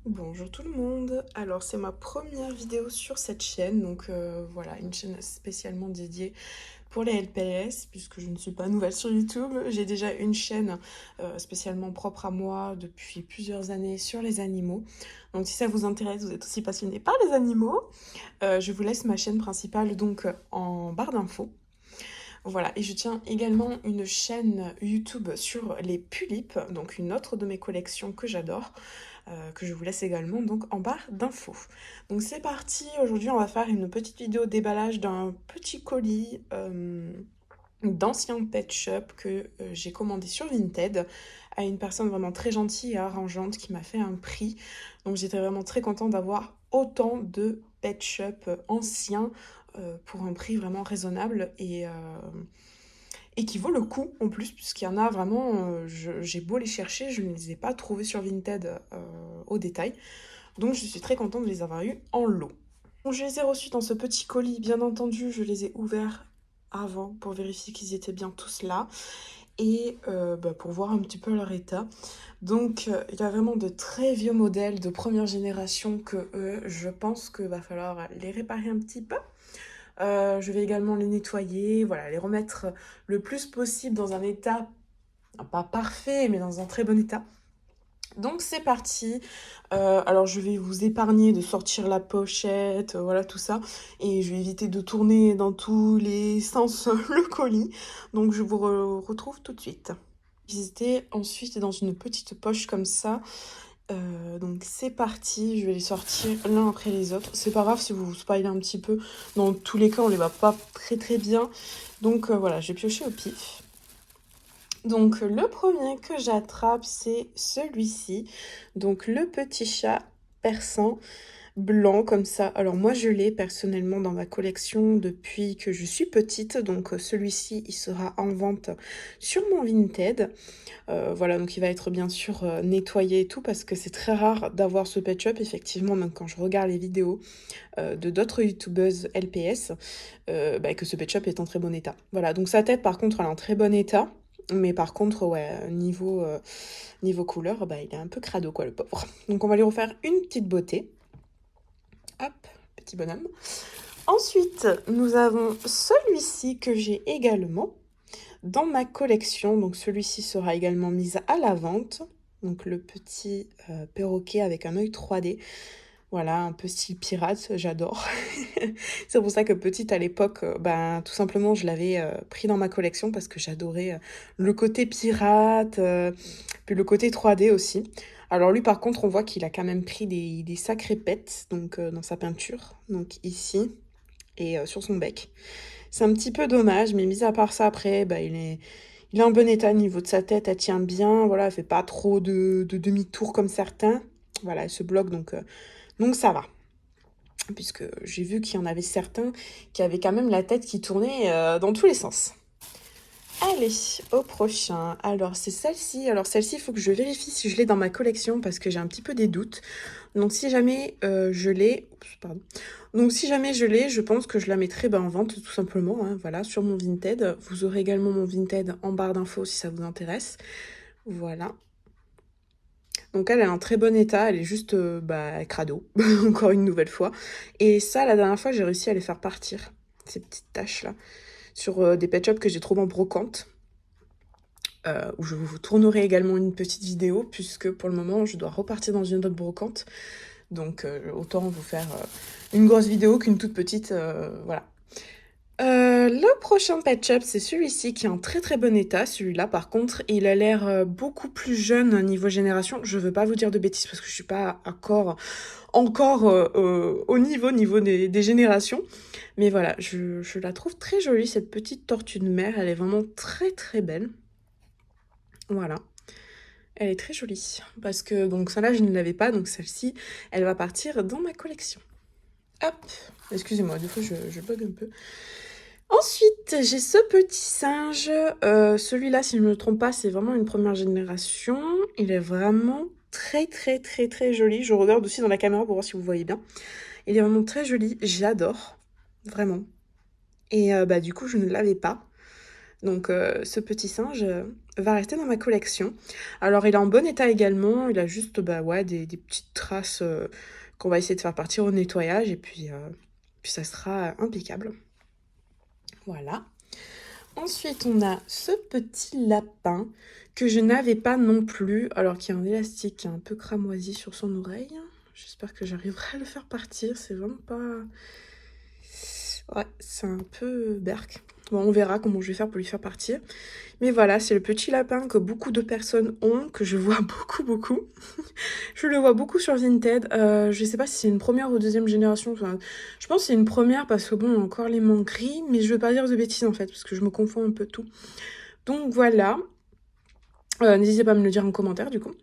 Bonjour tout le monde, alors c'est ma première vidéo sur cette chaîne, donc voilà, une chaîne spécialement dédiée pour les LPS, puisque je ne suis pas nouvelle sur YouTube. J'ai déjà une chaîne spécialement propre à moi depuis plusieurs années sur les animaux. Donc si ça vous intéresse, vous êtes aussi passionné par les animaux, je vous laisse ma chaîne principale donc en barre d'infos. Voilà, et je tiens également une chaîne YouTube sur les tulipes, donc une autre de mes collections que j'adore, que je vous laisse également donc en barre d'infos. Donc c'est parti, aujourd'hui on va faire une petite vidéo déballage d'un petit colis d'anciens pet shop que j'ai commandé sur Vinted à une personne vraiment très gentille et arrangeante qui m'a fait un prix. Donc j'étais vraiment très contente d'avoir autant de pet shop anciens pour un prix vraiment raisonnable et qui vaut le coup en plus, puisqu'il y en a vraiment, j'ai beau les chercher, je ne les ai pas trouvés sur Vinted au détail. Donc je suis très contente de les avoir eus en lot. Donc, je les ai reçus dans ce petit colis, bien entendu, je les ai ouverts avant pour vérifier qu'ils étaient bien tous là et pour voir un petit peu leur état. Donc il y a vraiment de très vieux modèles de première génération que je pense qu'il va falloir les réparer un petit peu. Je vais également les nettoyer, voilà, les remettre le plus possible dans un état, pas parfait, mais dans un très bon état. Donc c'est parti. Alors je vais vous épargner de sortir la pochette, voilà tout ça. Et je vais éviter de tourner dans tous les sens le colis. Donc je vous retrouve tout de suite. Ils étaient ensuite dans une petite poche comme ça. Donc c'est parti, je vais les sortir l'un après les autres. C'est pas grave si vous vous spoilez un petit peu. Dans tous les cas, on les voit pas très très bien. Donc voilà, j'ai pioché au pif. Donc le premier que j'attrape, c'est celui-ci. Donc le petit chat persan blanc comme ça. Alors moi je l'ai personnellement dans ma collection depuis que je suis petite. Donc celui-ci, il sera en vente sur mon Vinted. Voilà, donc il va être bien sûr nettoyé et tout parce que c'est très rare d'avoir ce pet shop. Effectivement, même quand je regarde les vidéos de d'autres youtubeuses LPS, que ce pet shop est en très bon état. Voilà, donc sa tête par contre elle est en très bon état. Mais par contre, ouais, niveau couleur, il est un peu crado, quoi, le pauvre. Donc on va lui refaire une petite beauté. Hop, petit bonhomme. Ensuite, nous avons celui-ci que j'ai également dans ma collection. Donc celui-ci sera également mis à la vente. Donc le petit perroquet avec un œil 3D. Voilà, un peu style pirate, j'adore. C'est pour ça que petite à l'époque, tout simplement, je l'avais pris dans ma collection parce que j'adorais le côté pirate, puis le côté 3D aussi. Alors lui, par contre, on voit qu'il a quand même pris des sacrés pets donc, dans sa peinture, donc ici et sur son bec. C'est un petit peu dommage, mais mis à part ça, après, il est en bon état au niveau de sa tête, elle tient bien, voilà, elle fait pas trop de demi-tour comme certains. Voilà, elle se bloque, donc ça va. Puisque j'ai vu qu'il y en avait certains qui avaient quand même la tête qui tournait dans tous les sens. Allez, au prochain. Alors, c'est celle-ci. Alors, celle-ci, il faut que je vérifie si je l'ai dans ma collection parce que j'ai un petit peu des doutes. Donc, si jamais je l'ai... Oups, pardon. Donc, si jamais je l'ai, je pense que je la mettrai en vente, tout simplement. Hein, voilà, sur mon Vinted. Vous aurez également mon Vinted en barre d'infos si ça vous intéresse. Voilà. Donc elle est en très bon état, elle est juste crado, encore une nouvelle fois. Et ça, la dernière fois, j'ai réussi à les faire partir, ces petites taches-là, sur des pet shops que j'ai trouvés en brocante, où je vous tournerai également une petite vidéo, puisque pour le moment, je dois repartir dans une autre brocante. Donc autant vous faire une grosse vidéo qu'une toute petite, voilà. Le prochain pet shop, c'est celui-ci qui est en très très bon état. Celui-là, par contre, il a l'air beaucoup plus jeune niveau génération. Je veux pas vous dire de bêtises parce que je suis pas encore au niveau des générations. Mais voilà, je la trouve très jolie, cette petite tortue de mer. Elle est vraiment très très belle. Voilà. Elle est très jolie. Parce que, donc, celle-là, je ne l'avais pas. Donc, celle-ci, elle va partir dans ma collection. Hop. Excusez-moi, des fois, je bug un peu. Ensuite, j'ai ce petit singe. Celui-là, si je ne me trompe pas, c'est vraiment une première génération. Il est vraiment très, très, très, très joli. Je regarde aussi dans la caméra pour voir si vous voyez bien. Il est vraiment très joli. J'adore. Vraiment. Et du coup, je ne l'avais pas. Donc ce petit singe va rester dans ma collection. Alors il est en bon état également, il a juste bah, ouais, des petites traces qu'on va essayer de faire partir au nettoyage et puis ça sera impeccable. Voilà. Ensuite, on a ce petit lapin que je n'avais pas non plus, alors qu'il y a un élastique qui est un peu cramoisi sur son oreille. J'espère que j'arriverai à le faire partir, c'est vraiment pas... Ouais, c'est un peu berk. Bon, on verra comment je vais faire pour lui faire partir. Mais voilà, c'est le petit lapin que beaucoup de personnes ont, que je vois beaucoup. Je le vois beaucoup sur Vinted. Je sais pas si c'est une première ou deuxième génération. Enfin, je pense que c'est une première parce que bon, on a encore les manques gris, mais je veux pas dire de bêtises en fait, parce que je me confonds un peu tout. Donc voilà. N'hésitez pas à me le dire en commentaire du coup.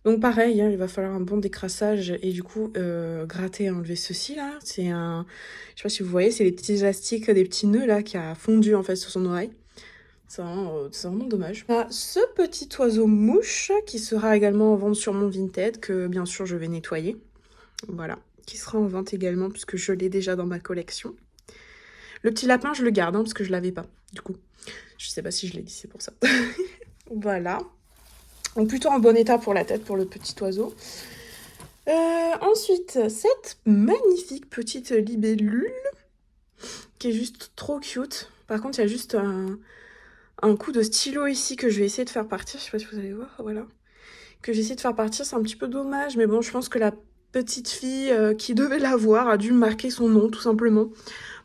Donc pareil, hein, il va falloir un bon décrassage et du coup gratter et enlever ceci là. C'est un... Je sais pas si vous voyez, c'est les petits élastiques, des petits nœuds là qui a fondu en fait sur son oreille. C'est vraiment dommage. On a ce petit oiseau mouche qui sera également en vente sur mon Vinted, que bien sûr je vais nettoyer. Voilà, qui sera en vente également puisque je l'ai déjà dans ma collection. Le petit lapin, je le garde hein, parce que je l'avais pas, du coup. Je sais pas si je l'ai dit, c'est pour ça. Voilà. Donc plutôt en bon état pour la tête, pour le petit oiseau. Ensuite, cette magnifique petite libellule qui est juste trop cute. Par contre, il y a juste un coup de stylo ici que je vais essayer de faire partir. Je sais pas si vous allez voir, voilà. Que j'essaie de faire partir, c'est un petit peu dommage. Mais bon, je pense que la petite fille qui devait l'avoir a dû marquer son nom, tout simplement.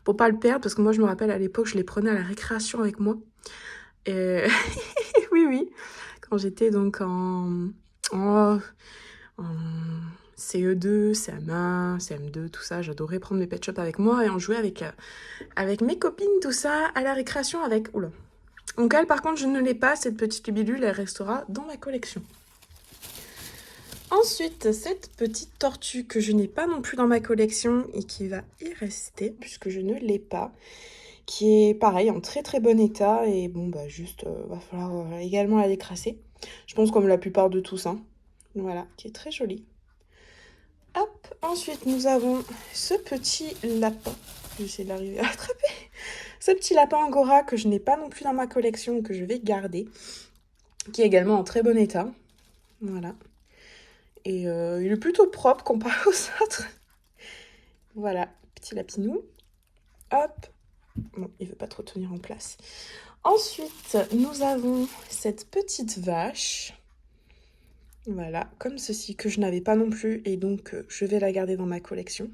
Pour pas le perdre, parce que moi, je me rappelle, à l'époque, je les prenais à la récréation avec moi. Et... oui. Quand j'étais donc en CE2, CM1, CM2, tout ça, j'adorais prendre mes pet shops avec moi et en jouer avec mes copines, tout ça, à la récréation avec... Oula. Donc elle, par contre, je ne l'ai pas, cette petite libellule, elle restera dans ma collection. Ensuite, cette petite tortue que je n'ai pas non plus dans ma collection et qui va y rester, puisque je ne l'ai pas, qui est pareil, en très bon état, et bon, bah juste, va falloir également la décrasser. Je pense comme la plupart de tous, hein. Voilà, qui est très jolie. Hop, ensuite nous avons ce petit lapin, j'essaie d'arriver à attraper, ce petit lapin angora que je n'ai pas non plus dans ma collection, que je vais garder, qui est également en très bon état, voilà. Et il est plutôt propre comparé aux autres. Voilà, petit lapinou. Hop. Bon, il veut pas trop tenir en place. Ensuite, nous avons cette petite vache. Voilà, comme ceci, que je n'avais pas non plus. Et donc, je vais la garder dans ma collection.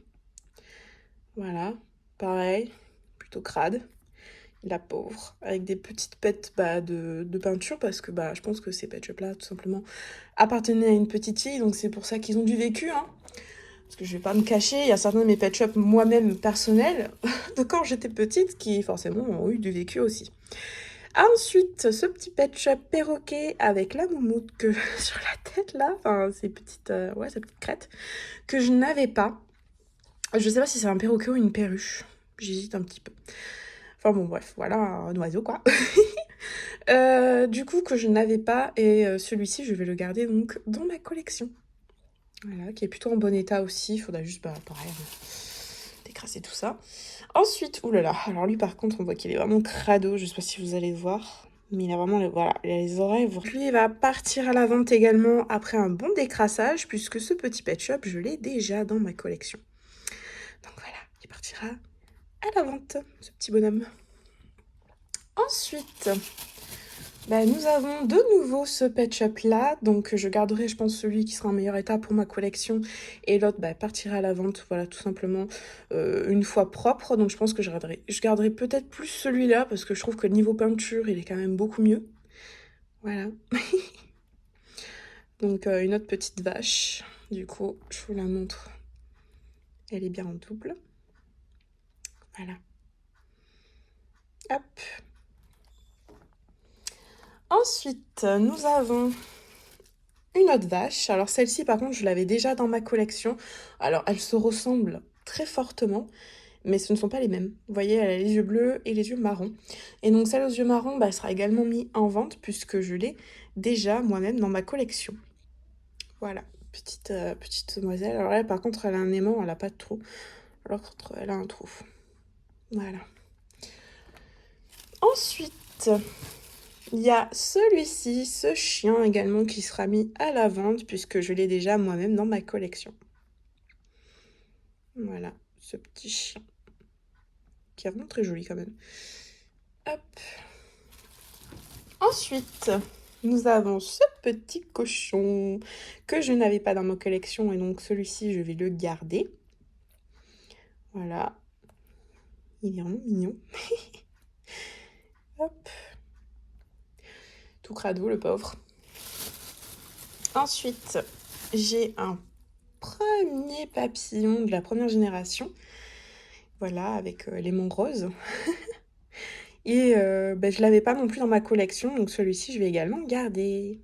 Voilà, pareil, plutôt crade. La pauvre, avec des petites pètes de peinture, parce que je pense que ces pet shops là, tout simplement, appartenaient à une petite fille, donc c'est pour ça qu'ils ont du vécu, hein. Parce que je vais pas me cacher, il y a certains de mes pet shops moi-même personnels, de quand j'étais petite, qui forcément ont eu du vécu aussi. Ensuite, ce petit pet shop perroquet avec la moumoute que sur la tête là, enfin ces petites, ouais, cette petite crête, que je n'avais pas. Je sais pas si c'est un perroquet ou une perruche, j'hésite un petit peu. Enfin bon, bref, voilà, un oiseau quoi. Du coup, que je n'avais pas, et celui-ci, je vais le garder donc dans ma collection. Voilà, qui est plutôt en bon état aussi, il faudra juste, pareil, décrasser tout ça. Ensuite, oulala, alors lui par contre, on voit qu'il est vraiment crado, je sais pas si vous allez voir, mais il a vraiment, voilà, il a les oreilles. Lui, il va partir à la vente également après un bon décrassage, puisque ce petit pet shop, je l'ai déjà dans ma collection. Donc voilà, il partira à la vente, ce petit bonhomme. Ensuite, nous avons de nouveau ce pet shop là, donc je garderai je pense celui qui sera en meilleur état pour ma collection et l'autre partira à la vente, voilà tout simplement une fois propre, donc je pense que je garderai peut-être plus celui-là parce que je trouve que le niveau peinture il est quand même beaucoup mieux, voilà. Donc une autre petite vache, du coup je vous la montre, elle est bien en double, voilà, hop. Ensuite, nous avons une autre vache. Alors celle-ci, par contre, je l'avais déjà dans ma collection. Alors, elles se ressemblent très fortement, mais ce ne sont pas les mêmes. Vous voyez, elle a les yeux bleus et les yeux marrons. Et donc celle aux yeux marrons, elle sera également mise en vente, puisque je l'ai déjà moi-même dans ma collection. Voilà, petite demoiselle. Alors elle, par contre, elle a un aimant, elle n'a pas de trou. Alors elle a un trou. Voilà. Ensuite, Ensuite, il y a celui-ci, ce chien également qui sera mis à la vente puisque je l'ai déjà moi-même dans ma collection. Voilà, ce petit chien qui est vraiment très joli quand même. Hop. Ensuite, nous avons ce petit cochon que je n'avais pas dans ma collection et donc celui-ci, je vais le garder. Voilà. Il est vraiment mignon. Hop. Tout crado, le pauvre. Ensuite, j'ai un premier papillon de la première génération. Voilà, avec l'aimant rose. Et je l'avais pas non plus dans ma collection, donc celui-ci, je vais également le garder.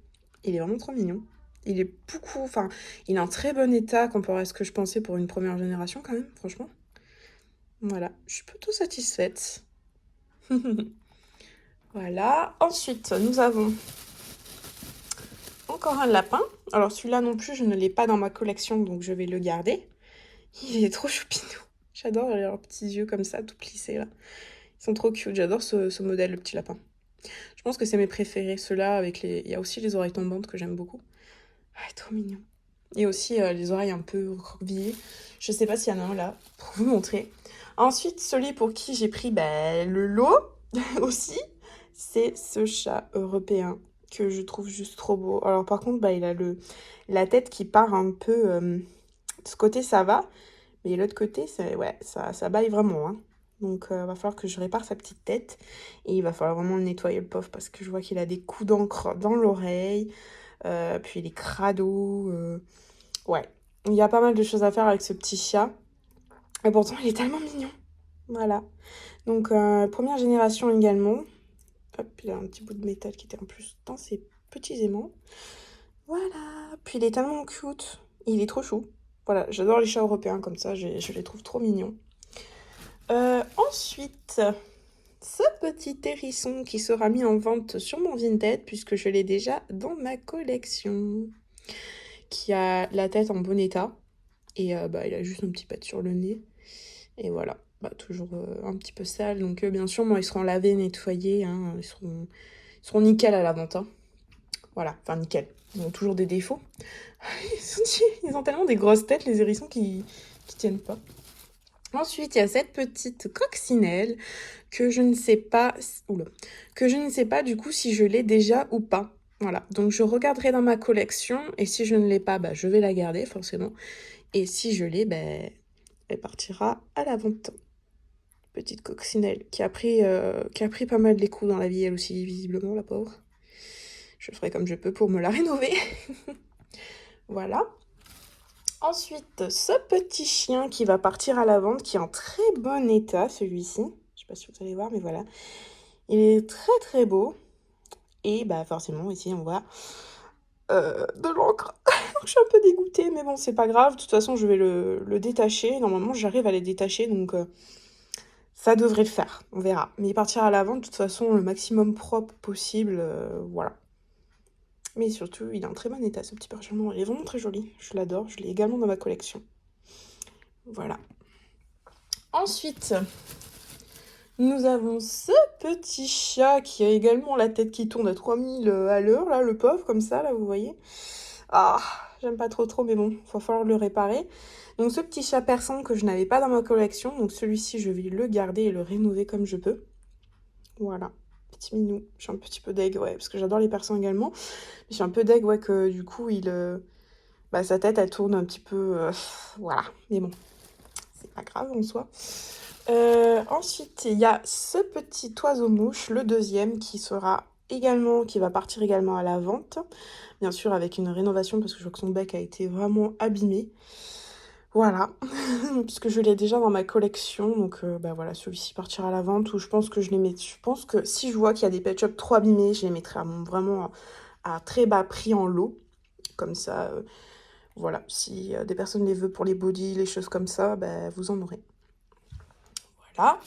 Il est vraiment trop mignon. Il est beaucoup, enfin, il est en très bon état comparé à ce que je pensais pour une première génération quand même, franchement. Voilà, je suis plutôt satisfaite. Voilà. Ensuite, nous avons encore un lapin. Alors celui-là non plus, je ne l'ai pas dans ma collection, donc je vais le garder. Il est trop choupinou. J'adore leurs petits yeux comme ça, tout plissés là. Ils sont trop cute, j'adore ce modèle, le petit lapin. Je pense que c'est mes préférés, ceux-là avec les... Il y a aussi les oreilles tombantes que j'aime beaucoup. Ah, trop mignon. Et aussi les oreilles un peu recroquevillées. Je sais pas s'il y en a un là, pour vous montrer. Ensuite, celui pour qui j'ai pris le lot aussi, c'est ce chat européen que je trouve juste trop beau. Alors par contre, il a la tête qui part un peu... de ce côté, ça va. Mais l'autre côté, ouais, ça baille vraiment. Hein. Donc, va falloir que je répare sa petite tête. Et il va falloir vraiment le nettoyer, le pauvre, parce que je vois qu'il a des coups d'encre dans l'oreille. Puis il est crado. Ouais, il y a pas mal de choses à faire avec ce petit chat. Et pourtant, il est tellement mignon. Voilà. Donc, première génération également. Hop, il a un petit bout de métal qui était en plus dans ses petits aimants. Voilà. Puis il est tellement cute. Il est trop chou. Voilà, j'adore les chats européens comme ça. Je les trouve trop mignons. Ensuite, ce petit hérisson qui sera mis en vente sur mon Vinted puisque je l'ai déjà dans ma collection. Qui a la tête en bon état. Et il a juste un petit pet sur le nez. Et voilà, toujours un petit peu sale. Donc bien sûr, moi, ils seront lavés, nettoyés. Hein, ils seront nickel à la vente. Hein. Voilà, enfin nickel. Ils ont toujours des défauts. Ils ont tellement des grosses têtes, les hérissons, qui tiennent pas. Ensuite, il y a cette petite coccinelle que je ne sais pas... Oula. Que je ne sais pas du coup si je l'ai déjà ou pas. Voilà, donc je regarderai dans ma collection. Et si je ne l'ai pas, je vais la garder forcément. Et si je l'ai, elle partira à la vente. Petite coccinelle qui a pris pas mal les coups dans la vie, elle aussi, visiblement, la pauvre. Je ferai comme je peux pour me la rénover. Voilà. Ensuite, ce petit chien qui va partir à la vente, qui est en très bon état, celui-ci. Je sais pas si vous allez voir, mais voilà. Il est très très beau. Et forcément, ici, on voit de l'encre. Je suis un peu dégoûtée, mais bon, c'est pas grave. De toute façon, je vais le détacher. Normalement, j'arrive à les détacher, donc ça devrait le faire. On verra. Mais il partira à la vente, de toute façon, le maximum propre possible. Voilà. Mais surtout, il est en très bon état, ce petit percheron. Il est vraiment très joli. Je l'adore. Je l'ai également dans ma collection. Voilà. Ensuite, nous avons ce petit chat qui a également la tête qui tourne à 3000 à l'heure, là, le pauvre, comme ça, là, vous voyez. Ah, j'aime pas trop, mais bon, il va falloir le réparer. Donc ce petit chat persan que je n'avais pas dans ma collection, donc celui-ci, je vais le garder et le rénover comme je peux. Voilà, petit minou. Je suis un petit peu deg, ouais, parce que j'adore les persans également. Mais je suis un peu deg, ouais, que du coup, sa tête, elle tourne un petit peu... voilà, mais bon, c'est pas grave en soi. Ensuite, il y a ce petit oiseau-mouche, le deuxième, qui va partir également à la vente. Bien sûr, avec une rénovation, parce que je vois que son bec a été vraiment abîmé. Voilà, puisque je l'ai déjà dans ma collection. Donc, voilà, celui-ci partira à la vente. Ou je pense que je pense que si je vois qu'il y a des pet shops trop abîmés, je les mettrai vraiment à très bas prix en lot. Comme ça, voilà, si des personnes les veulent pour les body, les choses comme ça, vous en aurez. Voilà.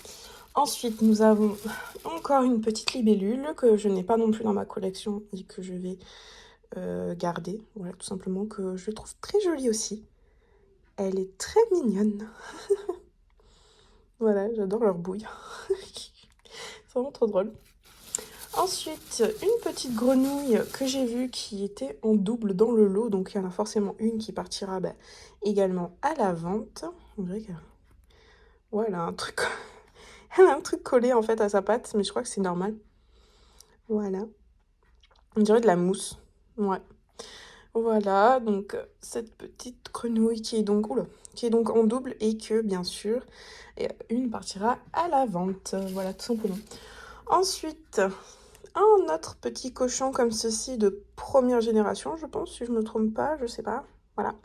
Ensuite, nous avons encore une petite libellule que je n'ai pas non plus dans ma collection et que je vais garder. Voilà, tout simplement que je trouve très jolie aussi. Elle est très mignonne. Voilà, j'adore leur bouille. C'est vraiment trop drôle. Ensuite, une petite grenouille que j'ai vue qui était en double dans le lot. Donc, il y en a forcément une qui partira également à la vente. On dirait qu'elle ouais, elle a un truc... elle a un truc collé en fait à sa patte, mais je crois que c'est normal. Voilà. On dirait de la mousse. Ouais. Voilà, donc cette petite grenouille qui est donc, oula, qui est donc en double et que, bien sûr, une partira à la vente. Voilà, tout simplement. Ensuite, un autre petit cochon comme ceci de première génération, je pense, si je me trompe pas, je sais pas. Voilà.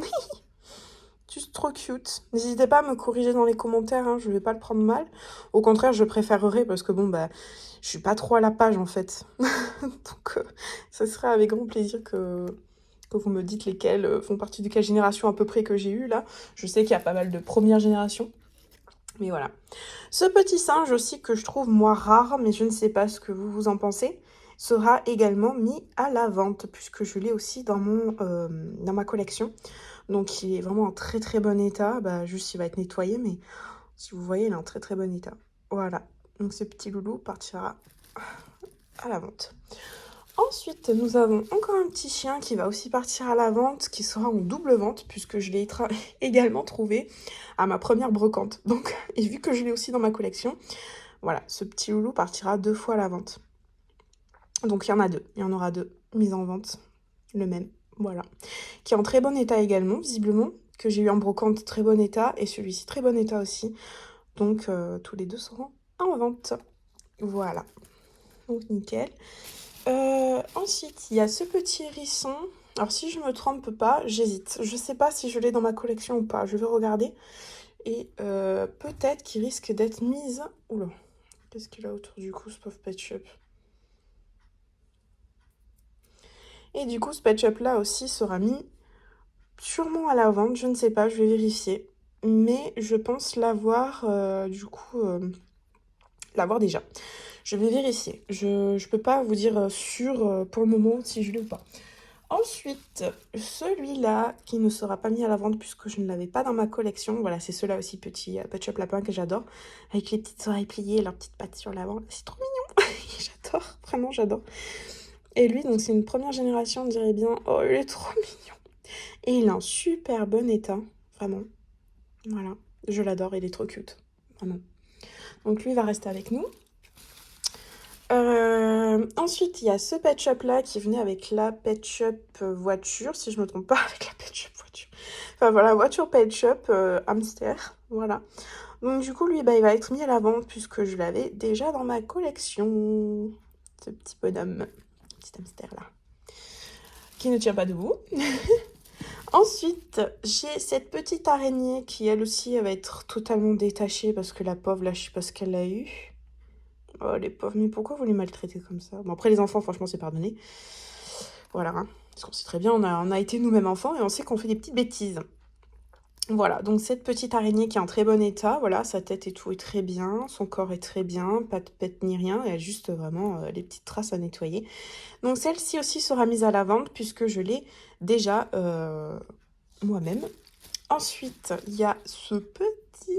Juste trop cute. N'hésitez pas à me corriger dans les commentaires, hein, je vais pas le prendre mal. Au contraire, je préférerais parce que bon, je suis pas trop à la page en fait. Donc, ça serait avec grand plaisir que vous me dites lesquels font partie de quelle génération à peu près que j'ai eu là. Je sais qu'il y a pas mal de première génération. Mais voilà. Ce petit singe aussi que je trouve moi rare, mais je ne sais pas ce que vous en pensez, sera également mis à la vente puisque je l'ai aussi dans ma collection. Donc il est vraiment en très très bon état. Juste il va être nettoyé, mais si vous voyez, il est en très très bon état. Voilà. Donc ce petit loulou partira à la vente. Ensuite, nous avons encore un petit chien qui va aussi partir à la vente, qui sera en double vente, puisque je l'ai également trouvé à ma première brocante. Donc, et vu que je l'ai aussi dans ma collection, voilà, ce petit loulou partira 2 fois à la vente. Donc, il y en a 2. Il y en aura 2 mises en vente. Le même, voilà. Qui est en très bon état également, visiblement, que j'ai eu en brocante très bon état, et celui-ci très bon état aussi. Donc, tous les deux seront en vente. Voilà. Donc, nickel. Ensuite, il y a ce petit hérisson. Alors, si je me trompe pas, j'hésite. Je sais pas si je l'ai dans ma collection ou pas. Je vais regarder. Et peut-être qu'il risque d'être mise... Oula, qu'est-ce qu'il a autour du cou, ce pauvre Pet Shop? Et du coup, ce Pet Shop-là aussi sera mis sûrement à la vente. Je ne sais pas, je vais vérifier. Mais je pense l'avoir, l'avoir déjà. Je vais vérifier. Je peux pas vous dire sûr pour le moment si je l'ai ou pas. Ensuite, celui-là qui ne sera pas mis à la vente puisque je ne l'avais pas dans ma collection. Voilà, c'est ceux-là aussi, petit Pet Shop Lapin que j'adore. Avec les petites oreilles pliées et leurs petites pattes sur l'avant. C'est trop mignon. J'adore, vraiment j'adore. Et lui, donc c'est une première génération, on dirait bien. Oh, il est trop mignon. Et il est en super bon état, vraiment. Voilà, je l'adore, il est trop cute. Vraiment. Donc lui va rester avec nous. Ensuite, il y a ce Pet Shop là qui venait avec la Pet Shop voiture, si je me trompe pas, avec la Pet Shop voiture. Enfin voilà, voiture Pet Shop hamster, voilà. Donc du coup, lui, il va être mis à la vente puisque je l'avais déjà dans ma collection. Ce petit bonhomme, petit hamster là, qui ne tient pas debout. Ensuite, j'ai cette petite araignée qui, elle aussi, elle va être totalement détachée parce que la pauvre, là, je sais pas ce qu'elle a eu. Oh, les pauvres, mais pourquoi vous les maltraitez comme ça? Bon, après, les enfants, franchement, c'est pardonné. Voilà, hein. Parce qu'on sait très bien, on a été nous-mêmes enfants et on sait qu'on fait des petites bêtises. Voilà, donc cette petite araignée qui est en très bon état, voilà, sa tête et tout est très bien, son corps est très bien, pas de pète ni rien, elle a juste vraiment les petites traces à nettoyer. Donc celle-ci aussi sera mise à la vente puisque je l'ai déjà moi-même. Ensuite, il y a ce petit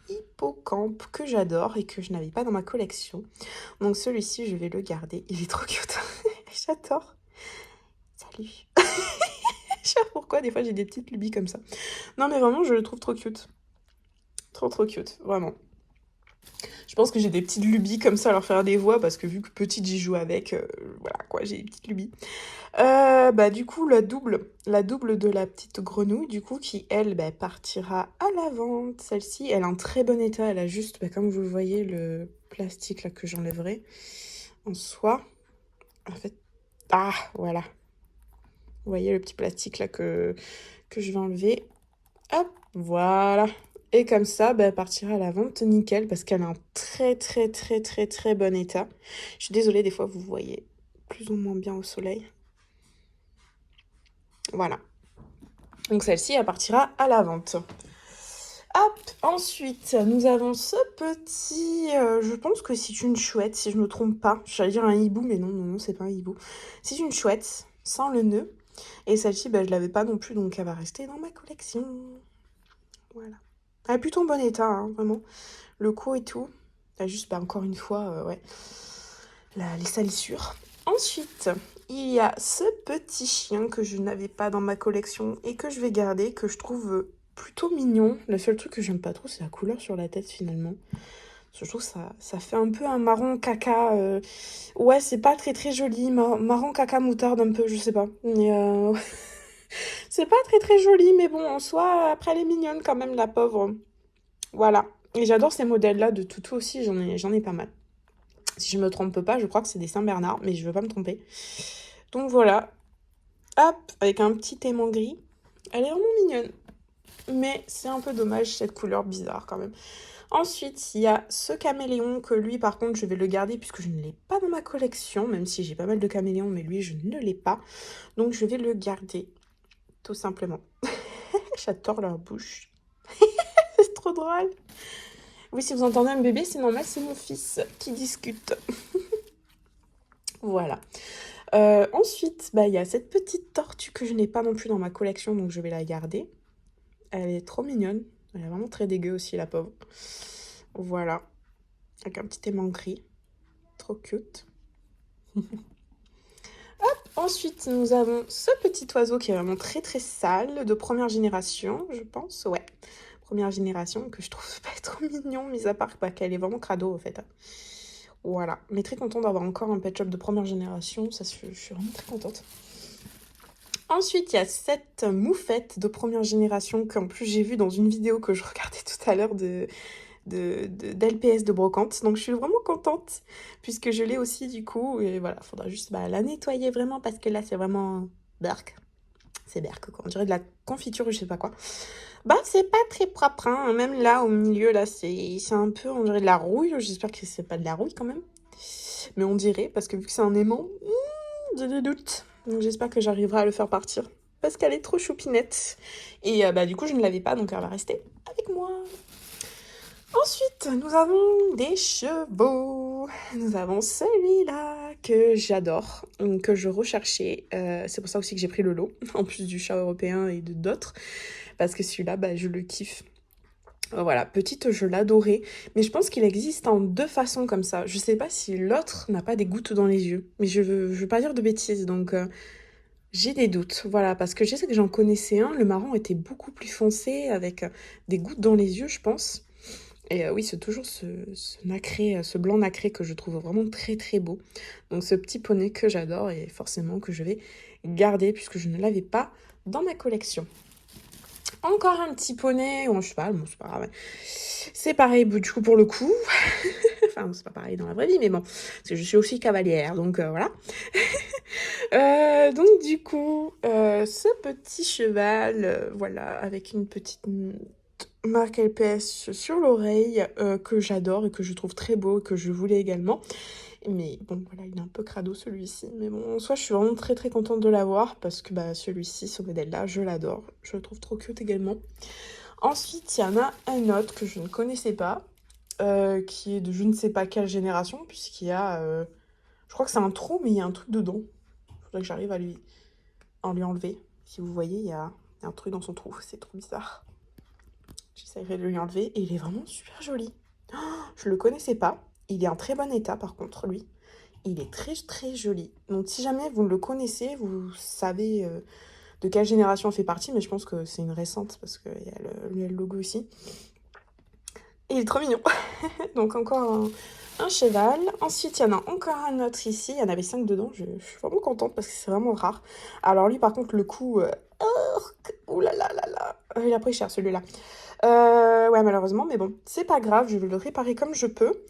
hippocampe que j'adore et que je n'avais pas dans ma collection. Donc celui-ci, je vais le garder. Il est trop cute. J'adore. Salut. Je sais pas pourquoi, des fois j'ai des petites lubies comme ça. Non mais vraiment, je le trouve trop cute. Trop trop cute, vraiment. Je pense que j'ai des petites lubies comme ça à leur faire des voix parce que vu que petite j'y joue avec, voilà quoi, j'ai des petites lubies. Du coup, la double de la petite grenouille, du coup, qui, elle, partira à la vente. Celle-ci, elle est en très bon état. Elle a juste, comme vous le voyez, le plastique, là, que j'enlèverai en soie. En fait, voilà. Vous voyez le petit plastique, là, que je vais enlever. Hop, voilà. Et comme ça, elle partira à la vente nickel parce qu'elle est en très, très, très, très, très bon état. Je suis désolée, des fois, vous voyez plus ou moins bien au soleil. Voilà. Donc celle-ci, elle partira à la vente. Hop, ensuite, nous avons ce petit... je pense que c'est une chouette, si je me trompe pas. J'allais dire un hibou, mais non, non, non, c'est pas un hibou. C'est une chouette, sans le nœud. Et celle-ci, je l'avais pas non plus, donc elle va rester dans ma collection. Voilà. Elle est plutôt en bon état, hein, vraiment. Le cou et tout. Là, juste, encore une fois, ouais. les salissures. Ensuite, il y a ce petit chien que je n'avais pas dans ma collection et que je vais garder, que je trouve plutôt mignon. Le seul truc que j'aime pas trop, c'est la couleur sur la tête finalement. Je trouve que ça fait un peu un marron caca. Ouais, c'est pas très très joli. Marron caca moutarde un peu, je sais pas. Mais c'est pas très très joli, mais bon, en soi, après elle est mignonne quand même, la pauvre. Voilà. Et j'adore ces modèles-là de toutou aussi, j'en ai pas mal. Si je me trompe pas, je crois que c'est des Saint-Bernard, mais je veux pas me tromper. Donc voilà. Hop, avec un petit aimant gris. Elle est vraiment mignonne. Mais c'est un peu dommage cette couleur bizarre quand même. Ensuite, il y a ce caméléon que lui, par contre, je vais le garder puisque je ne l'ai pas dans ma collection, même si j'ai pas mal de caméléons, mais lui, je ne l'ai pas. Donc, je vais le garder, tout simplement. J'adore leur bouche. C'est trop drôle. Oui, si vous entendez un bébé, c'est normal, c'est mon fils qui discute. Voilà. Ensuite, bah, il y a cette petite tortue que je n'ai pas non plus dans ma collection, donc je vais la garder. Elle est trop mignonne. Elle est vraiment très dégueu aussi, la pauvre. Voilà. Avec un petit aimant gris. Trop cute. Ensuite, nous avons ce petit oiseau qui est vraiment très très sale, de première génération, je pense. Ouais, première génération, que je trouve pas trop mignon, mis à part bah, qu'elle est vraiment crado, en fait. Voilà. Mais très contente d'avoir encore un pet shop de première génération. Ça, je suis vraiment très contente. Ensuite, il y a cette moufette de première génération qu'en plus j'ai vue dans une vidéo que je regardais tout à l'heure d'LPS de brocante. Donc je suis vraiment contente puisque je l'ai aussi du coup. Et voilà, faudra juste bah, la nettoyer vraiment parce que là c'est vraiment berk. C'est berk quoi. On dirait de la confiture ou je sais pas quoi. Bah c'est pas très propre hein. Même là au milieu là c'est un peu on dirait de la rouille. J'espère que c'est pas de la rouille quand même. Mais on dirait parce que vu que c'est un aimant, j'ai des doutes. Donc j'espère que j'arriverai à le faire partir. Parce qu'elle est trop choupinette. Et bah du coup je ne l'avais pas donc elle va rester avec moi. Ensuite, nous avons des chevaux. Nous avons celui-là que j'adore, que je recherchais. C'est pour ça aussi que j'ai pris le lot, en plus du chat européen et de d'autres. Parce que celui-là, bah, je le kiffe. Voilà, petite, je l'adorais. Mais je pense qu'il existe en deux façons comme ça. Je sais pas si l'autre n'a pas des gouttes dans les yeux. Mais je veux pas dire de bêtises, donc j'ai des doutes. Voilà, parce que je sais que j'en connaissais un. Le marron était beaucoup plus foncé, avec des gouttes dans les yeux, je pense. Et oui, c'est toujours ce nacré, ce blanc nacré que je trouve vraiment très très beau. Donc ce petit poney que j'adore et forcément que je vais garder puisque je ne l'avais pas dans ma collection. Encore un petit poney, bon, je sais pas, bon, c'est pas grave. C'est pareil, du coup, pour le coup. Enfin, c'est pas pareil dans la vraie vie, mais bon, parce que je suis aussi cavalière, donc voilà. Donc du coup, ce petit cheval, voilà, avec une petite marque LPS sur l'oreille que j'adore et que je trouve très beau et que je voulais également. Mais bon, voilà, il est un peu crado celui-ci. Mais bon, en soi, je suis vraiment très très contente de l'avoir parce que bah, celui-ci, ce modèle-là, je l'adore. Je le trouve trop cute également. Ensuite, il y en a un autre que je ne connaissais pas, qui est de je ne sais pas quelle génération, puisqu'il y a... je crois que c'est un trou, mais il y a un truc dedans. Il faudrait que j'arrive à lui enlever. Si vous voyez, il y a un truc dans son trou. C'est trop bizarre. J'essaierai de lui enlever. Et il est vraiment super joli. Oh, je le connaissais pas. Il est en très bon état, par contre, lui. Il est très, très joli. Donc, si jamais vous le connaissez, vous savez de quelle génération il fait partie. Mais je pense que c'est une récente, parce qu'il y a le logo ici. Et il est trop mignon. Donc, encore un cheval. Ensuite, il y en a encore un autre ici. Il y en avait 5 dedans. Je suis vraiment contente parce que c'est vraiment rare. Alors lui, par contre, le coup... ouh là là là là. Il a pris cher, celui-là. Ouais, malheureusement. Mais bon, c'est pas grave. Je vais le réparer comme je peux.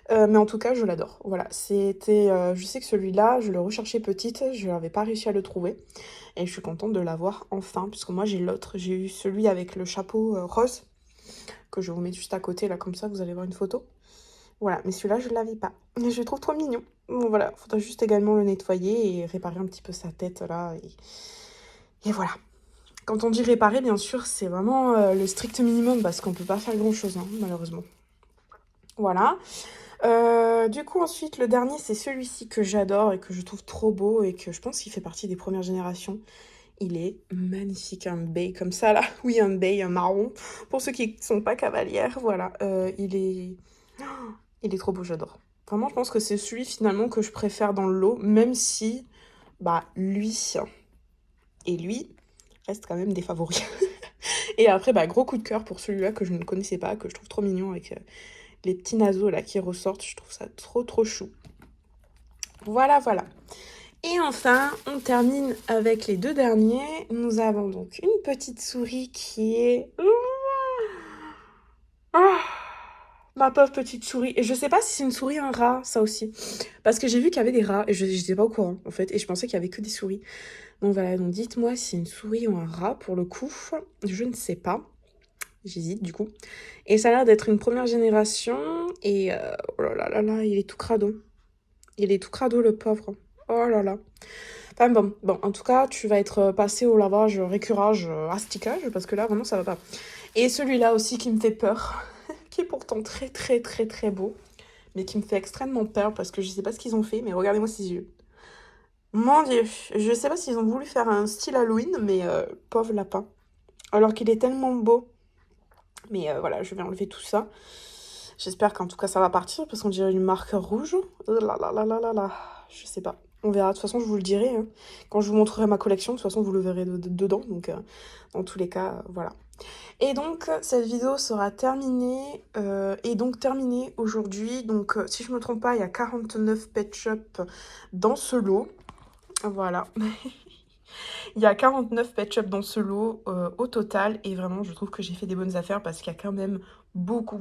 Mais en tout cas, je l'adore. Voilà. C'était... je sais que celui-là, je le recherchais petite. Je n'avais pas réussi à le trouver. Et je suis contente de l'avoir enfin. Puisque moi, j'ai l'autre. J'ai eu celui avec le chapeau rose. Que je vais vous mettre juste à côté, là. Comme ça, vous allez voir une photo. Voilà, mais celui-là, je ne l'avais pas. Mais je le trouve trop mignon. Bon, voilà, il faudra juste également le nettoyer et réparer un petit peu sa tête, là. Et voilà. Quand on dit réparer, bien sûr, c'est vraiment le strict minimum, parce qu'on ne peut pas faire grand-chose, hein, malheureusement. Voilà. Du coup, ensuite, le dernier, c'est celui-ci que j'adore et que je trouve trop beau et que je pense qu'il fait partie des premières générations. Il est magnifique, un bay comme ça, là. Oui, un bay, un marron. Pour ceux qui ne sont pas cavalières, voilà. Il est trop beau, j'adore. Vraiment, je pense que c'est celui finalement que je préfère dans le lot, même si, bah, lui et lui restent quand même des favoris. Et après, bah, gros coup de cœur pour celui-là que je ne connaissais pas, que je trouve trop mignon avec les petits naseaux là qui ressortent. Je trouve ça trop chou. Voilà, voilà. Et enfin, on termine avec les deux derniers. Nous avons donc une petite souris qui est... Ah, ma pauvre petite souris. Et je sais pas si c'est une souris ou un rat, ça aussi. Parce que j'ai vu qu'il y avait des rats et je n'étais pas au courant, en fait. Et je pensais qu'il y avait que des souris. Donc voilà, donc dites-moi si c'est une souris ou un rat, pour le coup. Je ne sais pas. J'hésite, du coup. Et ça a l'air d'être une première génération. Et oh là là là, il est tout crado. Il est tout crado, le pauvre. Oh là là. Enfin bon, en tout cas, tu vas être passé au lavage, récurage, asticage, parce que là, vraiment, ça va pas. Et celui-là aussi qui me fait peur, qui est pourtant très beau, mais qui me fait extrêmement peur, parce que je sais pas ce qu'ils ont fait, mais regardez-moi ces yeux. Mon Dieu, je sais pas s'ils ont voulu faire un style Halloween, mais pauvre lapin. Alors qu'il est tellement beau. Mais voilà, je vais enlever tout ça. J'espère qu'en tout cas ça va partir, parce qu'on dirait une marque rouge. Oh là là là là là là, je sais pas. On verra, de toute façon je vous le dirai, hein. Quand je vous montrerai ma collection, de toute façon vous le verrez dedans, donc dans tous les cas, voilà. Et donc cette vidéo sera terminée, aujourd'hui, donc si je me trompe pas, il y a 49 Pet Shop dans ce lot, voilà. Il y a 49 Pet Shop dans ce lot au total, et vraiment je trouve que j'ai fait des bonnes affaires parce qu'il y a quand même beaucoup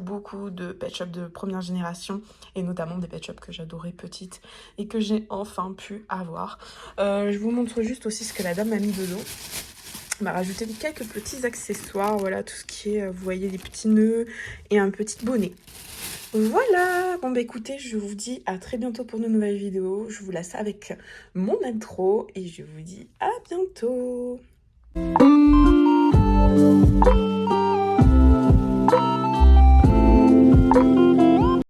de Pet Shop de première génération, et notamment des Pet Shop que j'adorais petite et que j'ai enfin pu avoir. Je vous montre juste aussi ce que la dame m'a mis dedans. Elle m'a rajouté quelques petits accessoires, voilà, tout ce qui est, vous voyez, des petits nœuds et un petit bonnet. Voilà, bon bah écoutez, je vous dis à très bientôt pour de nouvelles vidéos. Je vous laisse avec mon intro et je vous dis à bientôt.